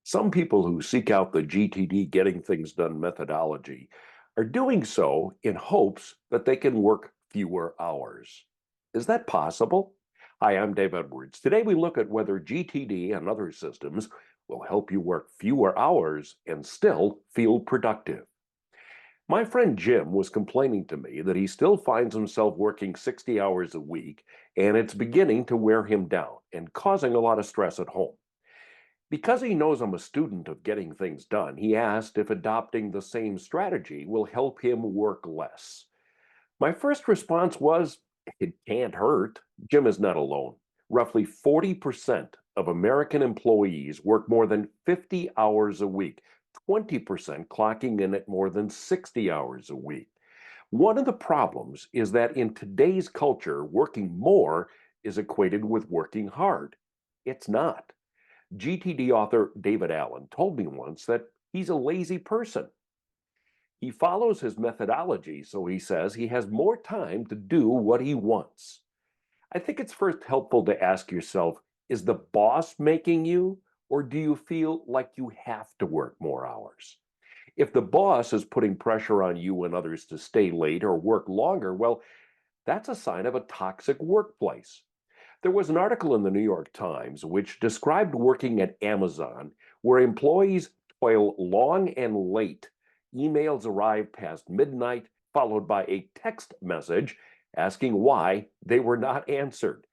Some people who seek out the GTD getting things done methodology are doing so in hopes that they can work fewer hours. Is that possible? Hi, I'm Dave Edwards. Today we look at whether GTD and other systems will help you work fewer hours and still feel productive. My friend Jim was complaining to me that he still finds himself working 60 hours a week, and it's beginning to wear him down and causing a lot of stress at home. Because he knows I'm a student of getting things done, he asked if adopting the same strategy will help him work less. My first response was, it can't hurt. Jim is not alone. Roughly 40% of American employees work more than 50 hours a week, 20% clocking in at more than 60 hours a week. One of the problems is that in today's culture, working more is equated with working hard. It's not. GTD author David Allen told me once that he's a lazy person. He follows his methodology, so he says he has more time to do what he wants. I think it's first helpful to ask yourself, is the boss making you, or do you feel like you have to work more hours? If the boss is putting pressure on you and others to stay late or work longer, well, that's a sign of a toxic workplace. There was an article in the New York Times which described working at Amazon, where employees toil long and late. Emails arrive past midnight, followed by a text message asking why they were not answered.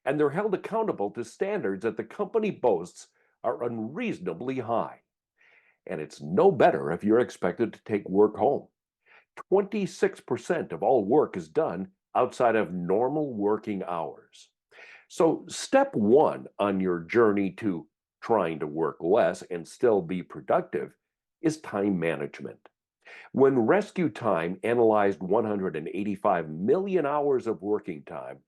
And they're held accountable to standards that the company boasts are unreasonably high. And it's no better if you're expected to take work home. 26% of all work is done outside of normal working hours. So, step one on your journey to trying to work less and still be productive is time management. When Rescue Time analyzed 185 million hours of working time,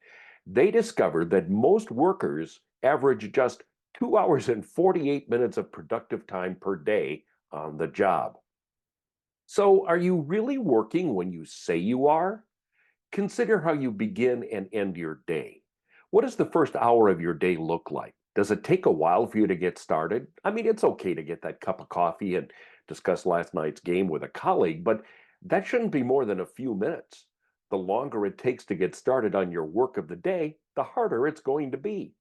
they discovered that most workers average just 2 hours and 48 minutes of productive time per day on the job. So, are you really working when you say you are? Consider how you begin and end your day. What does the first hour of your day look like? Does it take a while for you to get started? I mean, it's okay to get that cup of coffee and discuss last night's game with a colleague, but that shouldn't be more than a few minutes. The longer it takes to get started on your work of the day, the harder it's going to be.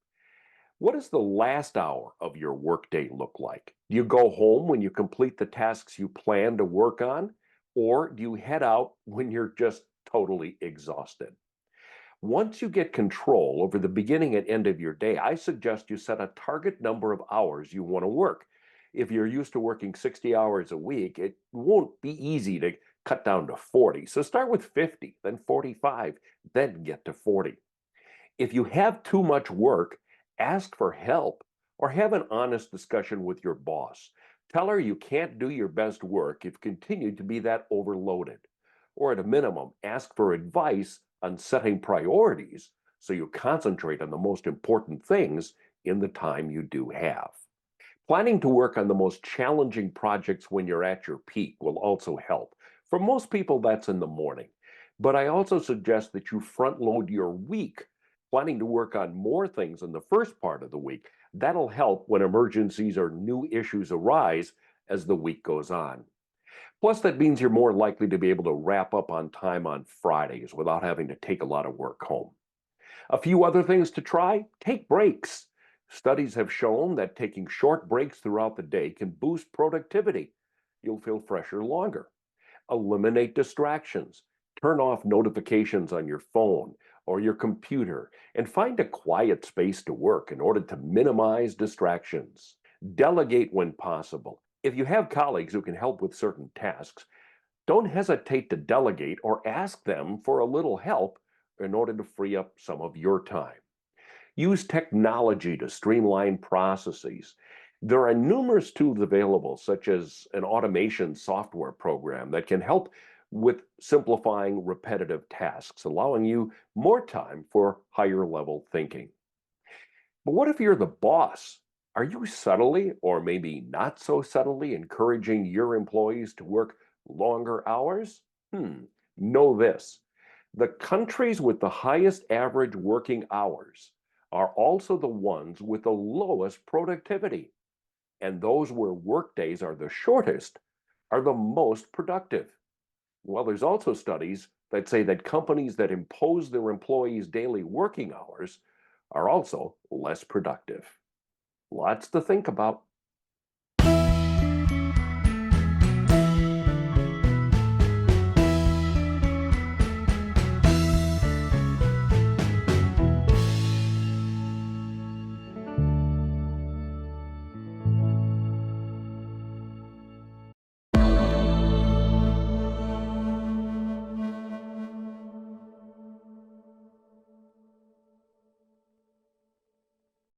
What does the last hour of your workday look like? Do you go home when you complete the tasks you plan to work on? Or do you head out when you're just totally exhausted? Once you get control over the beginning and end of your day, I suggest you set a target number of hours you want to work. If you're used to working 60 hours a week, it won't be easy to cut down to 40. So start with 50, then 45, then get to 40. If you have too much work, ask for help or have an honest discussion with your boss. Tell her you can't do your best work if you continue to be that overloaded. Or at a minimum, ask for advice on setting priorities so you concentrate on the most important things in the time you do have. Planning to work on the most challenging projects when you're at your peak will also help. For most people, that's in the morning. But I also suggest that you front load your week, planning to work on more things in the first part of the week. That'll help when emergencies or new issues arise as the week goes on. Plus, that means you're more likely to be able to wrap up on time on Fridays without having to take a lot of work home. A few other things to try: take breaks. Studies have shown that taking short breaks throughout the day can boost productivity. You'll feel fresher longer. Eliminate distractions. Turn off notifications on your phone or your computer and find a quiet space to work in order to minimize distractions. Delegate when possible. If you have colleagues who can help with certain tasks, don't hesitate to delegate or ask them for a little help in order to free up some of your time. Use technology to streamline processes. There are numerous tools available, such as an automation software program that can help with simplifying repetitive tasks, allowing you more time for higher level thinking. But what if you're the boss? Are you subtly, or maybe not so subtly, encouraging your employees to work longer hours? Know this: the countries with the highest average working hours are also the ones with the lowest productivity. And those where workdays are the shortest are the most productive. Well, there's also studies that say that companies that impose their employees' daily working hours are also less productive. Lots to think about.